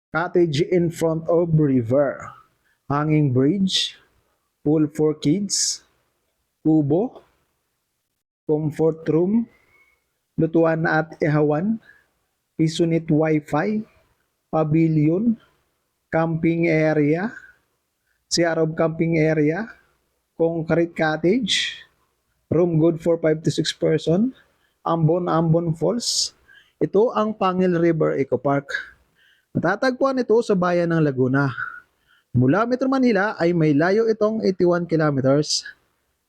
Cottage in front of river. Hanging bridge. Pool for kids. Kubo. Comfort room. Lutuan at ihawan. Pisunit wifi. Pavilion. Camping area. CR of camping area. Concrete cottage. Room good for 5 to 6 person. Ambon Falls. Ito ang Pangil River Eco Park. Matatagpuan ito sa bayan ng Laguna. Mula Metro Manila ay may layo itong 81 kilometers.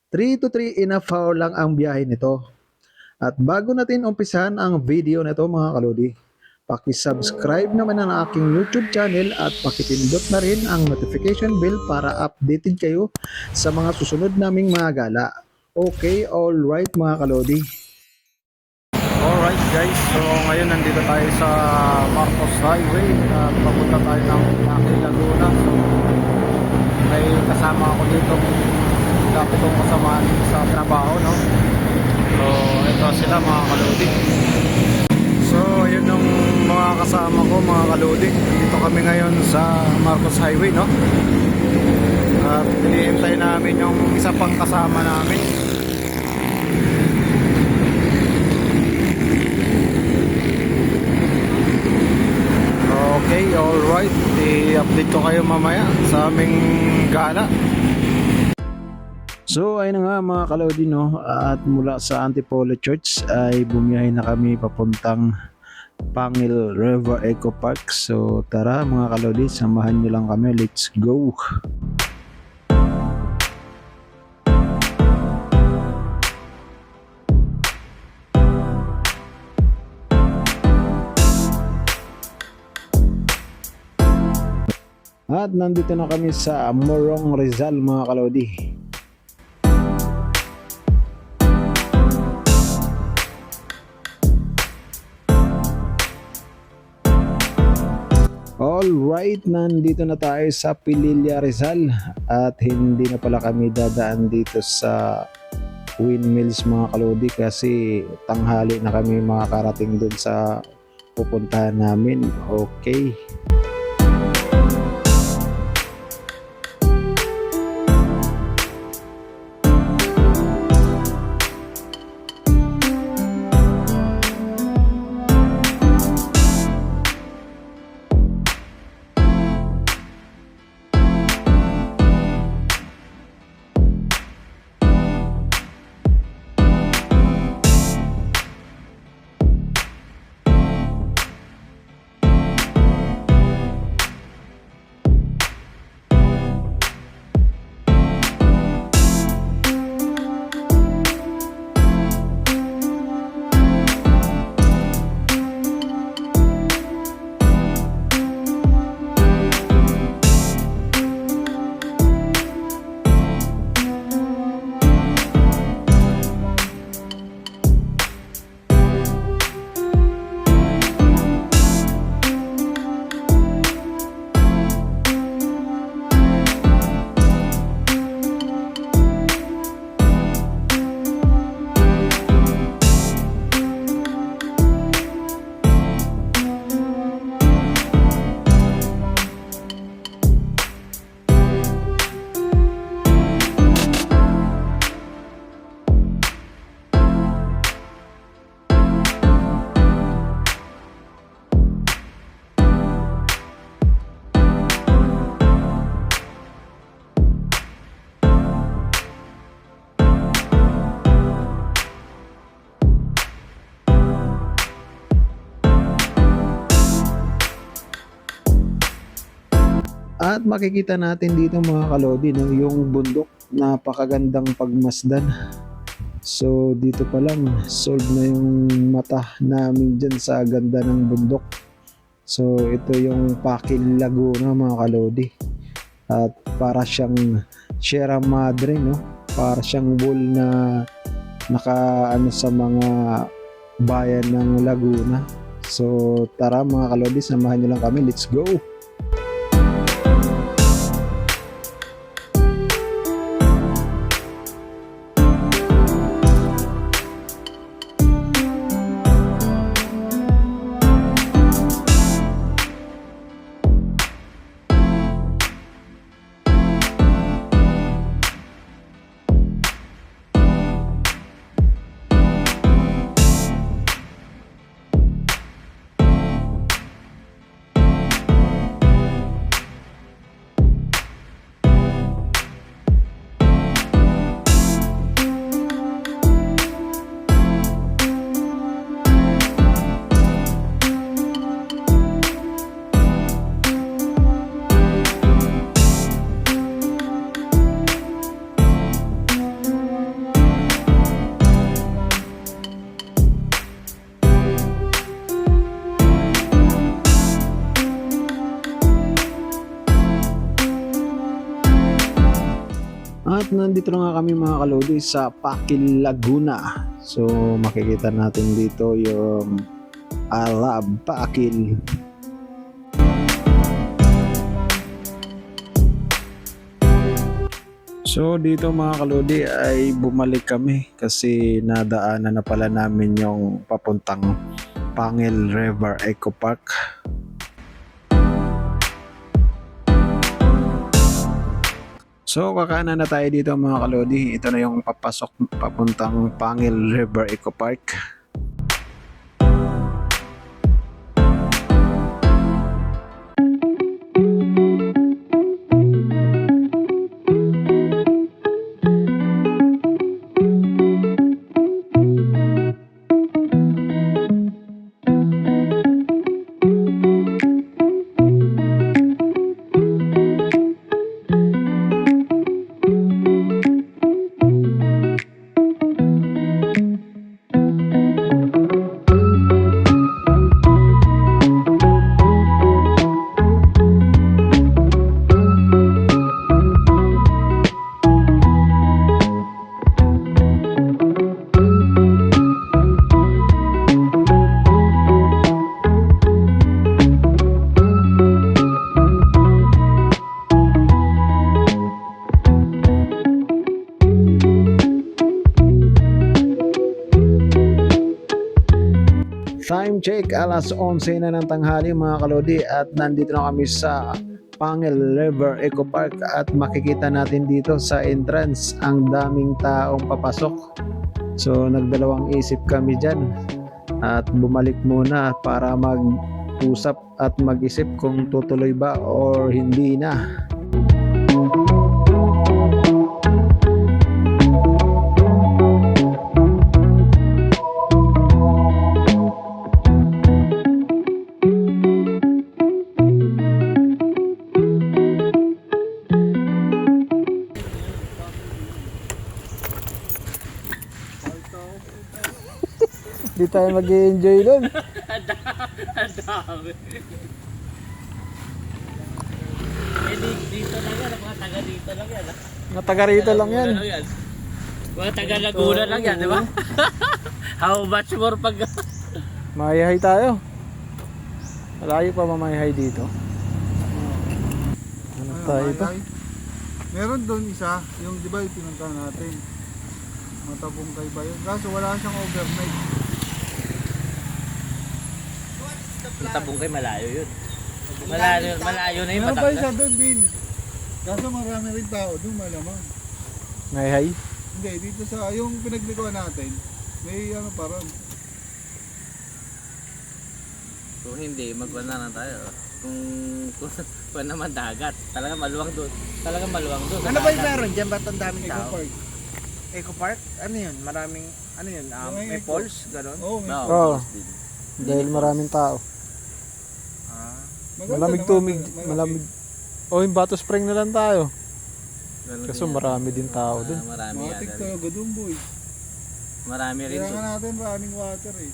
3 to 3 and a half hour lang ang biyahe nito. At bago natin umpisahan ang video na ito mga kalodi, paki-subscribe naman ang aking YouTube channel at pakipindot na rin ang notification bell para updated kayo sa mga susunod naming mga gala. Okay, alright mga kalodi. Alright guys, so ngayon nandito tayo sa Marcos Highway at papunta tayo ng Laki Laguna. So may kasama ako dito dapat itong kasamaan sa trabaho, no? So ito sila mga kalodi. So yun yung mga kasama ko mga kalodi. Dito kami ngayon sa Marcos Highway, no? At hinihintay namin yung isa pang kasama namin. Okay, alright. I-update ko kayo mamaya sa aming gala. So ayun na nga mga kalodi, no? At mula sa Antipolo Church ay bumiyahe na kami papuntang Pangil River Eco Park. So tara mga kalodi, samahan nyo lang kami. Let's go! At nandito na kami sa Morong Rizal mga kalodi. Alright, nandito na tayo sa Pililla Rizal. At hindi na pala kami dadaan dito sa Windmills mga kalodi kasi tanghali na kami makakarating dun sa pupuntahan namin. Okay. At makikita natin dito mga kalodi, no, yung bundok, napakagandang pagmasdan. So dito pa lang solve na yung mata namin dyan sa ganda ng bundok. So ito yung Pakil Laguna mga kalodi. At para siyang Sierra Madre, no? Para siyang wall na nakaano sa mga bayan ng Laguna. So tara mga kalodi, samahan nyo lang kami. Let's go! At nandito na nga kami mga kalodi sa Pakil, Laguna. So makikita natin dito yung Alab Pakil. So dito mga kalodi ay bumalik kami kasi nadaanan na pala namin yung papuntang Pangil River Eco Park. So kakanan na tayo dito mga kalodi. Ito na yung papasok papuntang Pangil River Eco Park. Time check, alas 11 na ng tanghali mga kalodi at nandito na kami sa Pangil River Eco Park at makikita natin dito sa entrance ang daming taong papasok. So nagdalawang isip kami dyan at bumalik muna para mag-usap at mag-isip kung tutuloy ba or hindi na. Di tayo mag-i-enjoy doon. Dami. Dito lang yan, mga taga dito lang yan. Mga taga rito lang yan. Mga taga Laguna lang yan, di ba? How much more pag... Mahihay tayo. Malayo pa mamahihay dito. Ano tayo ba? Meron doon isa, yung di ba yung pinunta natin. Matabong kay ba yun? Kaso wala siyang overnight. Tabong kay malayo yun. Malayo na yung Meron pa Batangas. isa doon din. Kaso marami rin tao doon malamang. Mahihay? Hindi, dito sa yung pinaglikuan natin, may ano pa ron. Kung hindi, magwala na tayo. Kung naman dagat, talaga maluwang doon. Talaga maluwang doon. Ano ba yung meron dyan? Ba't ang daming Eco tao? Park. Eco Park? Ano yun? Maraming, ano yun? May Eco. falls? Ganon? Oo, may Oo. Dahil maraming tao. Ah. maganda Malamig naman, tumig, malaki. malamig. O yung Bato Spring na lang tayo. Kaso marami din tao dun. Marami Matik yan. talaga doon boy. Marami rin Kailangan doon. natin running water eh.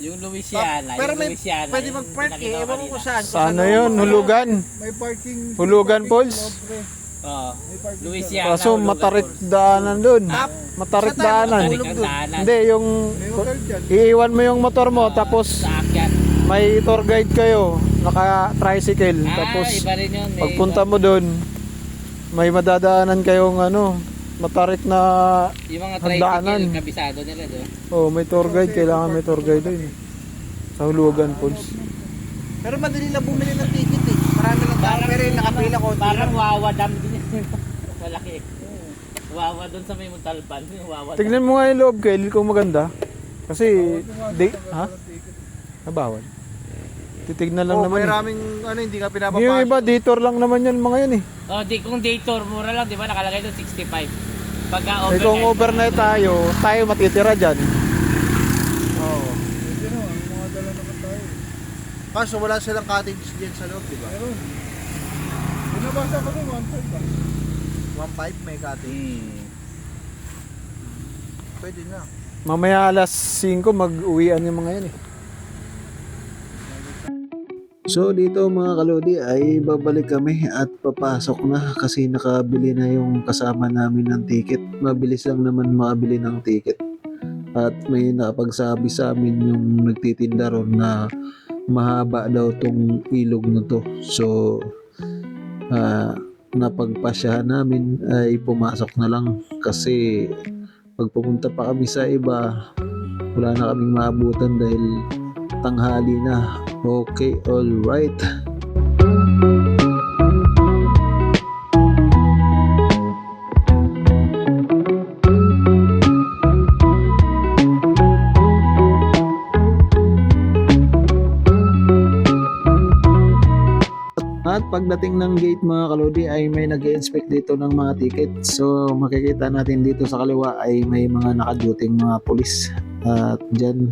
Yung Louisiana, Pero yung may Louisiana. pwede yung mag-park eh. pinakita ko Ewan ko kanina. kung saan. Sa ano yun? Hulugan. May parking. Hulugan parking Falls? sa loob, pre. Oo. May parking Louisiana. Kaso Hulugan matarik Falls. daanan dun. Tap. Matarik Saan tayo daanan. Matarik matulog ang dun? daanan. Hindi, yung May hotel dyan. iiwan mo yung motor mo tapos Sa akyat. may tour guide kayo, naka-tricycle. Tapos Iba rin yun. pagpunta mo dun, may madadaanan kayong ano, matarik na Yung mga hagdanan. tricycle, kabisado nila doon. Oh, may tour guide, kailangan may tour guide dun. Sa Hulugan Falls. Pero madali lang bumili ng ticket eh. Marami lang tao. Pero yung nakapila ko. Parang Wawa Dam din yun. Malaki. Wawa doon sa may Muntalpan. Yung Wawa Dam. Tignan mo nga yung loob, Kel, kung maganda. Kasi, ha? Bawal. Titignan lang Oh, naman may eh. raming ano hindi ka Yung pinapapasok. iba, detour lang naman yan mga yan eh. Kung day tour, mura lang, di ba? Nakalagay doon 65. Pagka Eh kung overnight tayo matitira dyan. Oo. Pwede no, ang mga dala naman tayo. Kaso wala silang cottage dyan sa loob, di ba? Meron. Binabasa ko rin, 1.5 ba? 1.5 may cottage. Pwede na. Mamaya alas 5 mag-uwian yung mga yan eh. So dito mga kalodi ay babalik kami at papasok na kasi nakabili na yung kasama namin ng ticket. Mabilis lang naman makabili ng ticket. At may nakapagsabi sa amin yung nagtitinda ron na mahaba daw tong ilog na to. So napagpasyahan namin ay pumasok na lang kasi pag pumunta pa kami sa iba wala na kaming maabutan dahil tanghali na. Okay, all right. At pagdating ng gate mga kalodi ay may nag-inspect dito ng mga ticket. So makikita natin dito sa kaliwa ay may mga nakaduting mga pulis. At dyan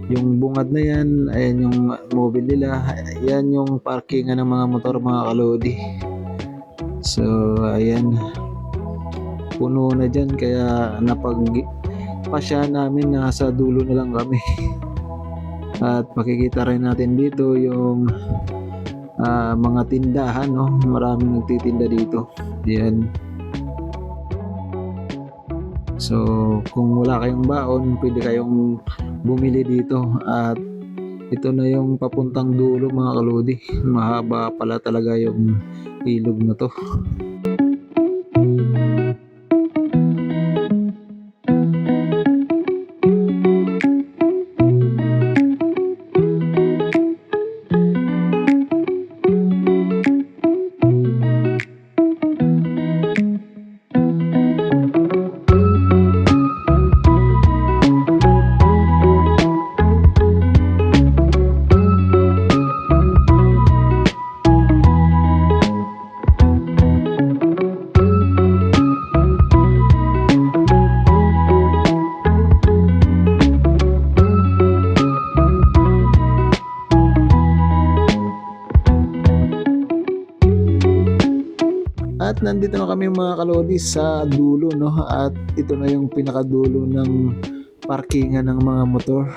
yung bungad na yan, ayan yung mobile nila, yan yung parkingan ng mga motor mga kalodi. So ayan, puno na dyan kaya napagpasya namin nasa dulo na lang kami. At makikita rin natin dito yung mga tindahan, no? Maraming nagtitinda dito. Yan. So, kung wala kayong baon, pwede kayong bumili dito. At ito na yung papuntang dulo mga kalodi. Mahaba pala talaga yung ilog na to. At nandito na kami mga kalodi sa dulo, no? At ito na yung pinakadulo ng parkingan ng mga motor.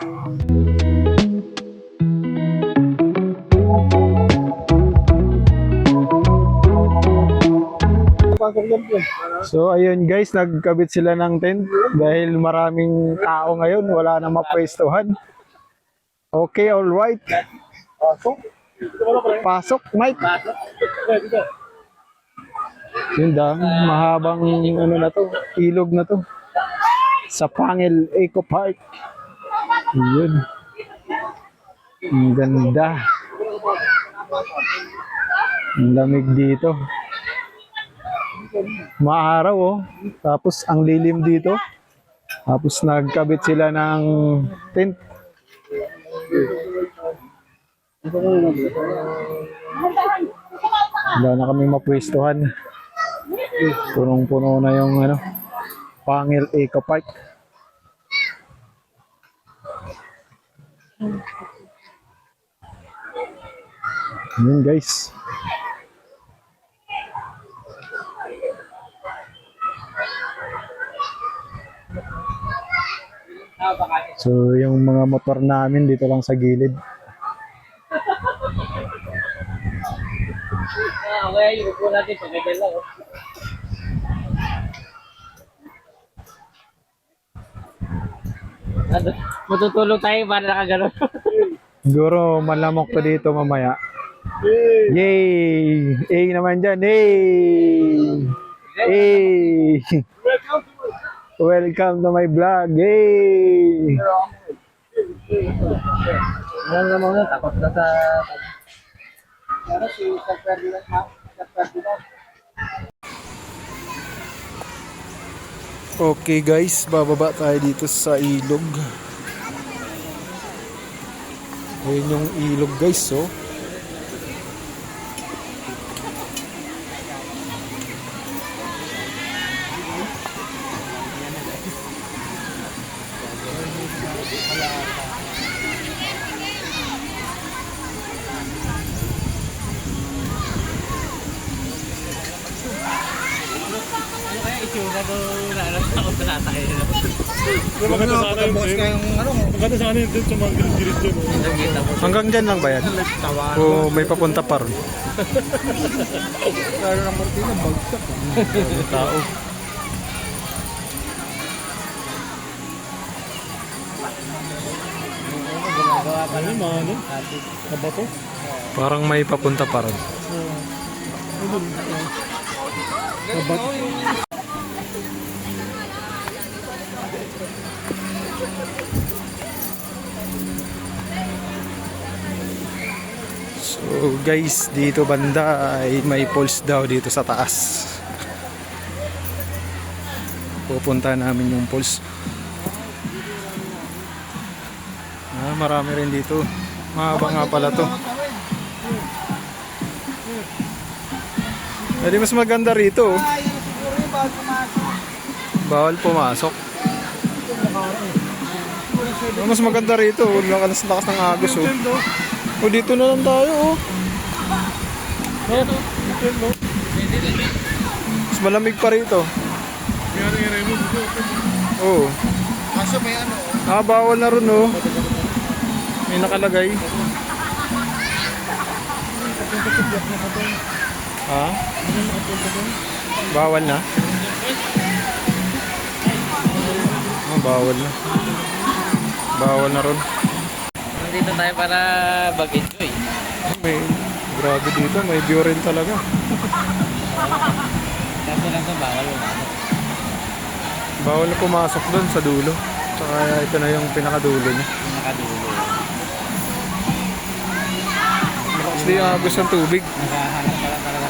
So ayun guys, nagkabit sila ng tent dahil maraming tao ngayon, wala na mapwestuhan. Okay, all right. Pasok, Mike. Yun daw, mahabang ano na to, ilog na to. Sa Pangil Eco Park. Yun. Ang ganda. Ang lamig dito. Maaraw oh. Tapos ang lilim dito. Tapos nagkabit sila ng tent. Wala na kami mapwestuhan. Punong-puno na yung ano, Pangil Eco Park. Yun guys. So yung mga motor namin dito lang sa gilid. Okay, yung upo natin pagkagyan lang. Matutulog tayo para nakagano'n. Siguro malamok to dito mamaya. Yay! A naman dyan. Yay! Yay! Welcome to my vlog. Yay! Ano naman na, takot na sa... Okay guys, bababa tayo dito sa ilog. Ayun yung ilog guys, oh. Ano kaya itsura ko na alam sa ako pinatay na? Maganda sana yung maganda sana yung dun sa mga girit dyan. Hanggang dyan lang ba yan? O may papunta pa ron? Lalo ng Martina, bagsak. Tao. Ano yung mga ano? Nabato? Parang may papunta pa ron. Nabato? So guys, dito banda ay may falls daw dito sa taas. Pupunta namin yung falls. Marami rin dito. Mahaba nga pala to. Hindi mas maganda rito. Bawal pumasok. Mas maganda rito. Lakas ng agos oh. O dito na lang tayo oh. Mas malamig pa rito. Oo. Kaso may ano, Bawal na rin oh. May nakalagay. Ha? Bawal na? Bawal na. Bawal na rin. Nandito tayo para mag-enjoy. May grabe dito, may view rin talaga. Kaso lang ito, bawal yung ano. Bawal na pumasok doon sa dulo. Saka ito na yung pinakadulo niya. Nakadulo. Kasi yung agos ng tubig. Nakahanap pala talaga.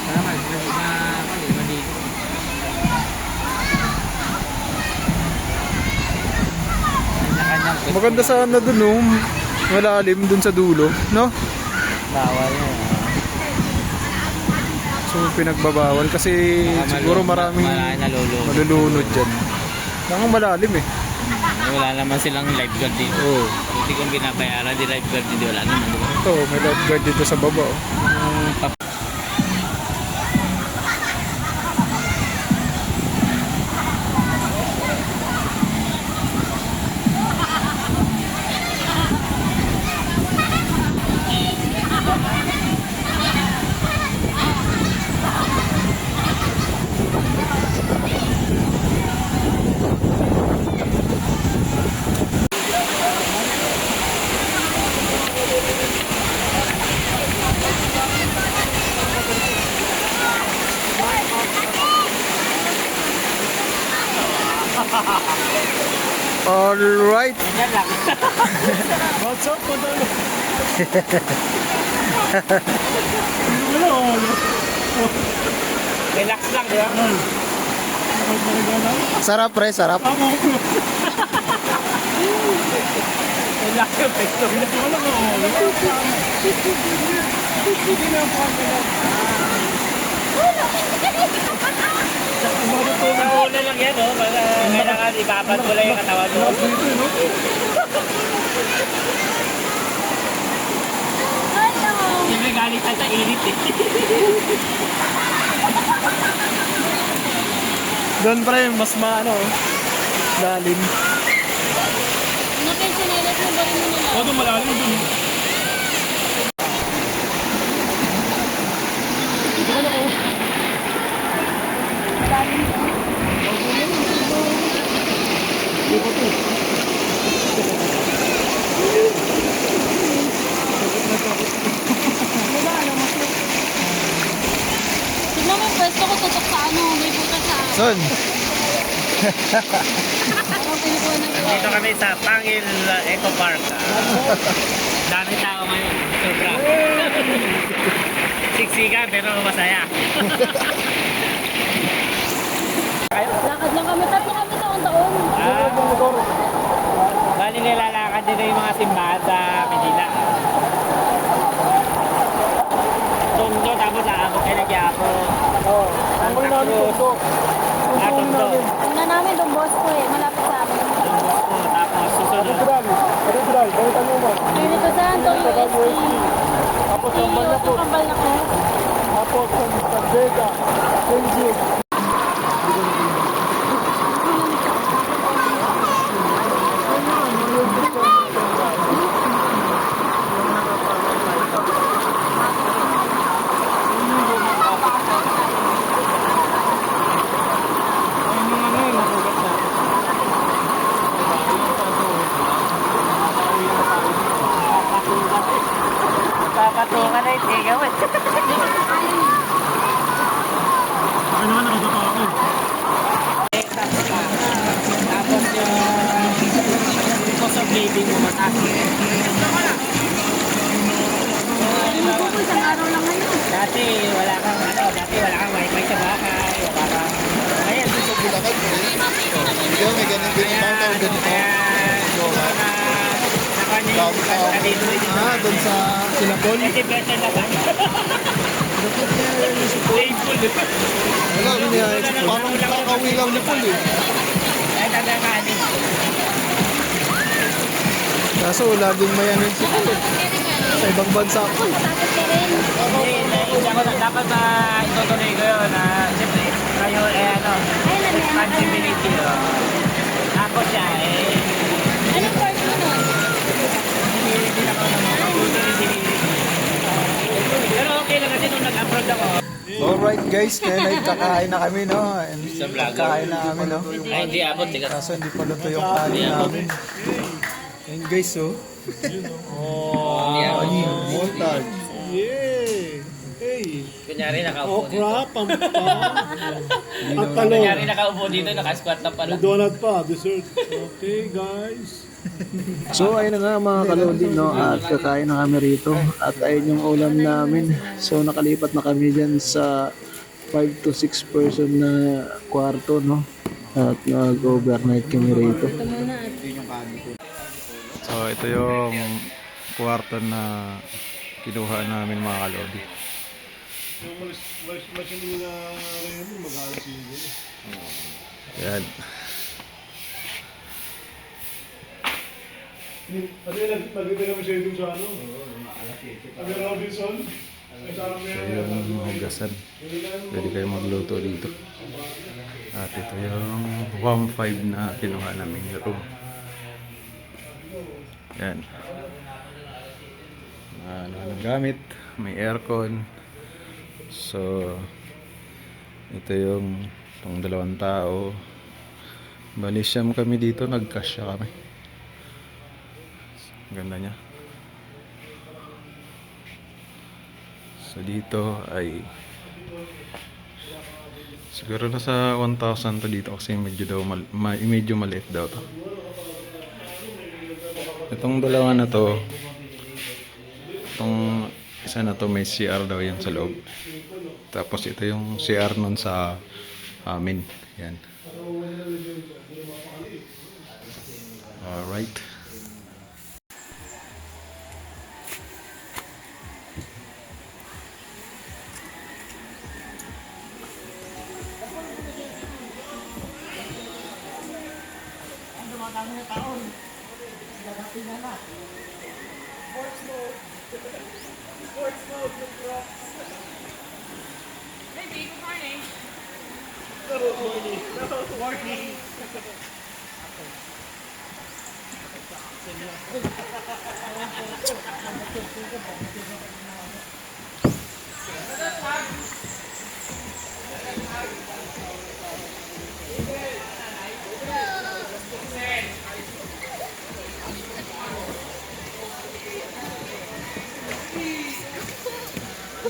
Naman, maligo. Kanya-kanyang Maganda sana doon no. Malalim doon sa dulo, no? bawal na. So pinagbabawal kasi siguro maraming nalulunod. malulunod dyan. Nakang malalim eh. Wala naman silang lifeguard dito. Oo. Hindi kong binabayaran di lifeguard dito. Wala naman. Diba? Ito, may lifeguard dito sa baba oh. Alright. What's up, madalo? Relax lang, di ba? Sarap pre, sarap. Relax yung pesto. Una lang yan, no? Kailangan ibabat mo lang yung katawan mo. Siyempre galing ka sa init eh. Doon pre, mas maano, lalim. Napensionelas mo ba rin mo nila? O, doon malalim doon. Tignan mo yung pwesto ko, tutok sa ano, may butas sa Son, Ang pinukuha ng iwa. Dito kami sa Pangil Eco Park. Dami tao ngayon. Sobra. Siksikan pero masaya. Lakad lang kami, tatlo kami taon-taon. Bali nilalakad din yung mga simbahan sa Manila. Tondo tapos aabot kayo na Quiapo. Oo. Santa Cruz. Tondo. Una namin Don Bosco eh, malapit sa amin. Tapos susunod. Espiritu Santo, UST. Tapos tambal na po. Kambal na ko. Tapos San Vega, St. Jude. Nakatuka na yung tigaw eh. Ano naman nakababa ako eh. Tapos yung cost of living mo mataas. Isang araw lang ngayon. Dati wala kang wifi sa bahay. Wala kang... Ngayon, gusto ko lang. Hindi may ganun din yung bangka o ganito. Doon sa Silapol. Kasi better na ba? Wala, parang kakawilaw ni Paul eh. Ay, tagakanin. Kaso laging may ano si Paul eh. Sa ibang bansa ko eh. Tapos ka rin. Dapat na itutuloy ko yun na siyempre kayo responsibility. Tapos siya Anong course mo nun? hindi na ako pero okay lang kasi nung nag-abroad ako. Alright guys, kaya kakain na kami no. Kakain na kami no. Ay, hindi abot. Kaso hindi pa luto yung kanin namin. Ayan guys oh. Montage. Kunyari nakaupo dito. Kunyari nakaupo dito, nakasquat na pala. donut pa, dessert. Okay guys. So ayun na nga mga kalodi, no, at kakain na kami rito at ayun yung ulam namin. So nakalipat na kami dyan sa 5 to 6 person na kwarto, no, at nag-overnight kami rito. Ito muna at So ito yung kwarto na kinuha namin mga kalodi. Yan. So yung hugasan. Pwede kayo magluto dito. At ito yung 1.5 na kinuha namin room. Yan. Ano gamit, may aircon. So ito yung itong 2 tao. Bali siyam kami dito, nagkasya kami. Ganda niya. So dito ay siguro nasa 1,000 to dito kasi medyo daw medyo maliit daw to. Itong dalawa na to, itong isa na to may CR daw yan sa loob. Tapos ito yung CR nun sa amin. Yan. Alright.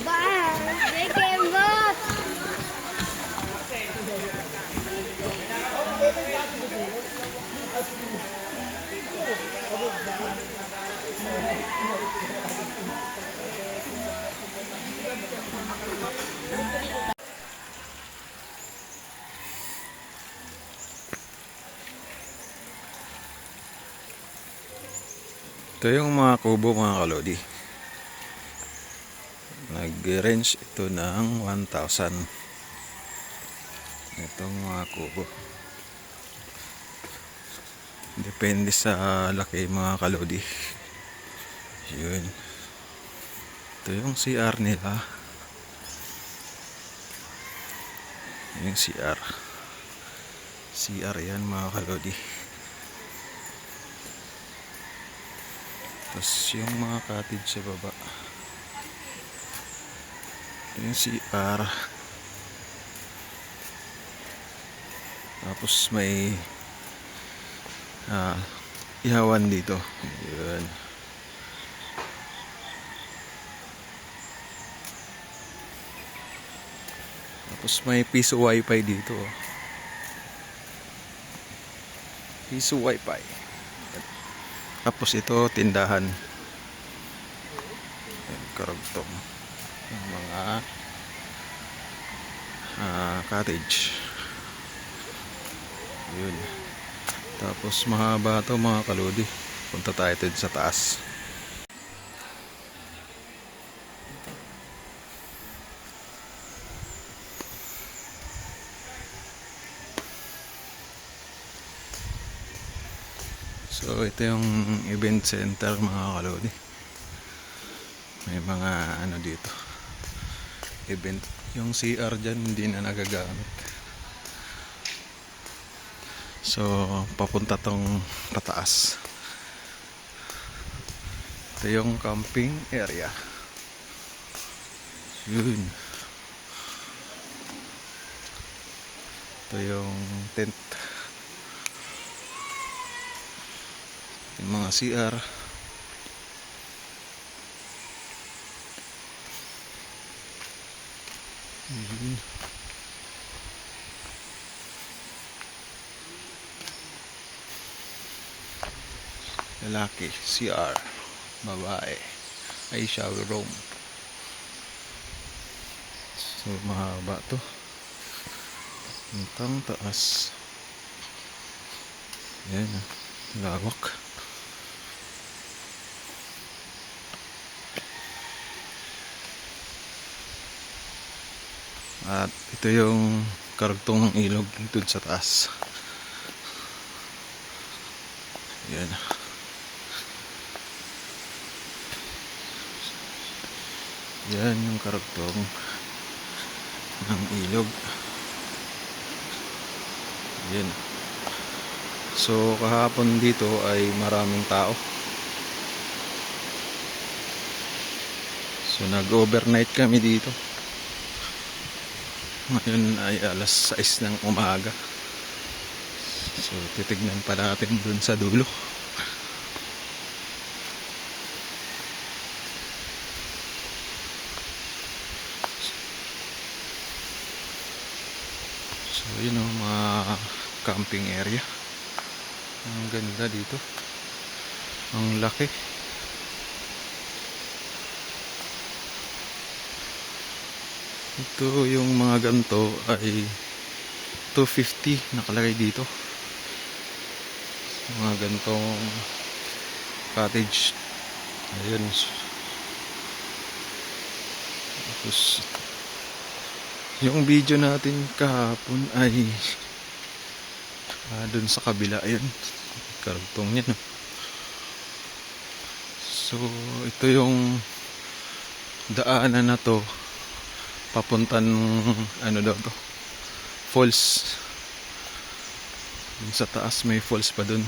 bye! Take care, boss! Ito yung mga kubo mga kalodi. Nag-range ito ng 1,000. Itong mga kubo. Depende sa laki mga kalodi. Yun. Ito yung CR nila. Yung CR. CR yan mga kalodi. Tapos yung mga cottage sa baba. Yung CR. Tapos may ihawan dito. Yun. Tapos may piso wifi dito. Oh. Piso wifi. Tapos ito tindahan. Ayan, karugtong. Yung mga cottage. Yun. Tapos mahaba to mga kalodi. Punta tayo dito sa taas. So ito yung event center mga kalodi. May mga ano dito. Event. Yung CR dyan hindi na nagagamit. So papunta tong pataas. Ito yung camping area. Yun. Ito yung tent. Yung mga CR. Yun. Lalaki, CR. Babae ay shower room. So mahaba to. Puntang taas. Yan, lawak. At ito yung karugtong ng ilog dun sa taas. Yan. Yan yung karugtong ng ilog. Yan. So kahapon dito ay maraming tao. So nag-overnight kami dito. Ngayon ay alas 6 ng umaga. So titignan pa natin dun sa dulo. So yun o, mga camping area. Ang ganda dito. Ang laki. Ito yung mga ganto ay 250 nakalagay dito. Mga gantong cottage. Ayun. Tapos yung video natin kahapon ay dun sa kabila. Ayun. Karugtong yan. So ito yung daanan na to papuntan ano daw to, falls. Dun sa taas may falls pa dun.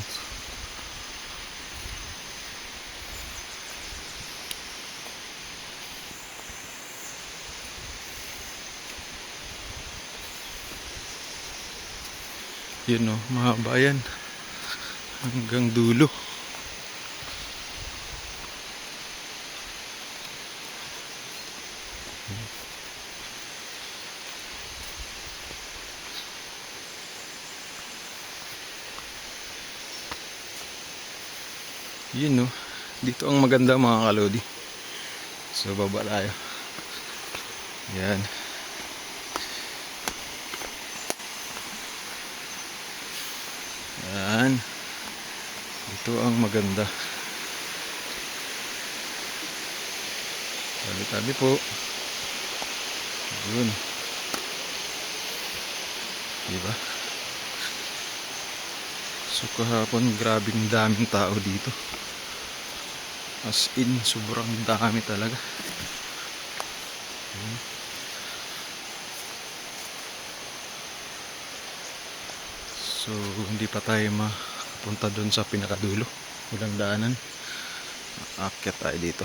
Yun o, mahaba yan hanggang dulo. Yun no, dito ang maganda mga kalodi. So baba tayo. Yan. Yan. Dito ang maganda. Tabi-tabi po. Yun. Diba? So kahapon grabing daming tao dito. As in, sobrang dami talaga. So hindi pa tayo mapunta doon sa pinakadulo. Walang daanan. Aakyat tayo dito.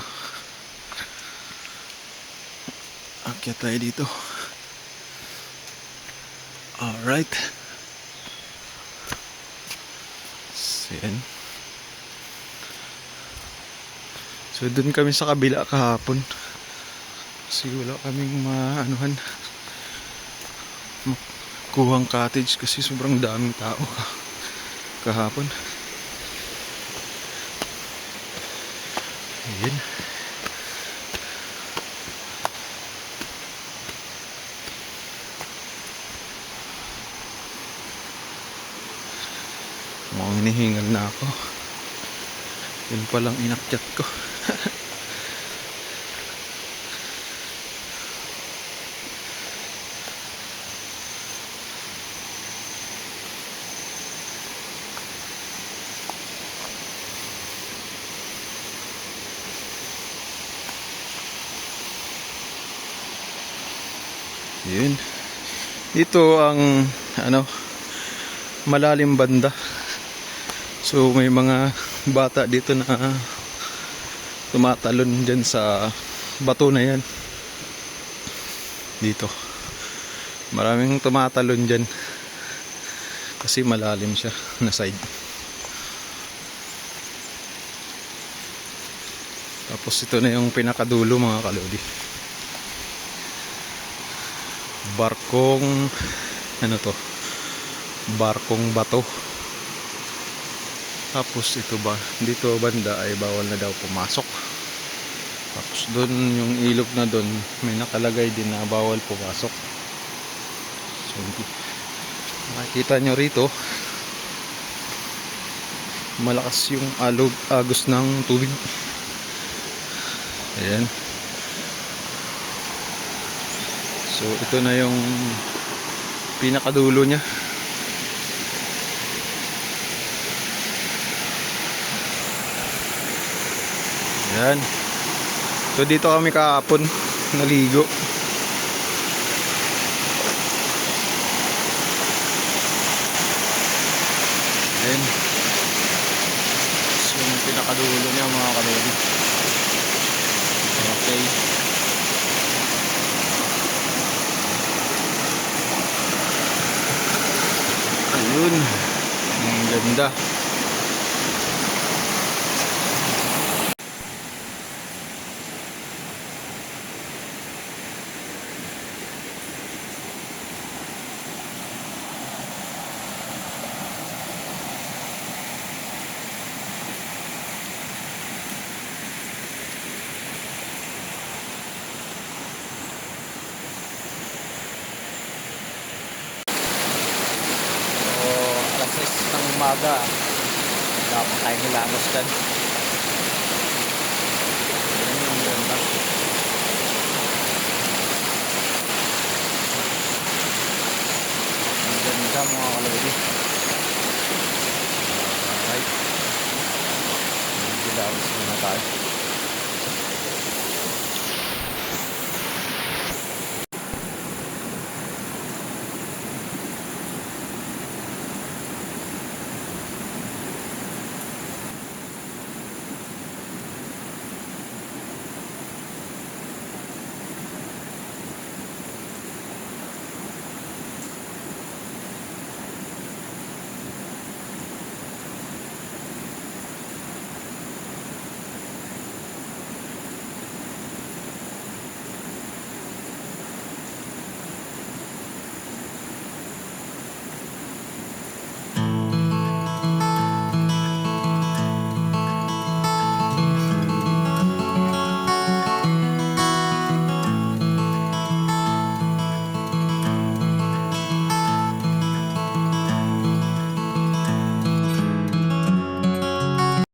Aakyat tayo dito. Alright. So yan. So doon kami sa kabila kahapon. Kasi wala kaming maanuhan. Kuhang Cottage kasi sobrang daming tao kahapon. Ayan. Mukhang hinihingal na ako. Yun palang inakyat ko. Yun. Dito ang malalim banda. So may mga bata dito na tumatalon dyan sa bato na yan. Dito. Maraming tumatalon dyan. Kasi malalim siya na side. Tapos ito na yung pinakadulo mga kalodi. Barkong barkong bato. Tapos ito ba dito banda ay bawal na daw pumasok. Tapos doon yung ilog na doon may nakalagay din na bawal pumasok. So makikita nyo rito malakas yung agos ng tubig. Ayan. So ito na yung pinakadulo niya. Yan. So dito kami kahapon naligo. Yan. So yung pinakadulo niya mga kalodi. Okay. Ayun. Ang ganda. Alas 6 ng umaga. Dapat tayo nilangos dyan.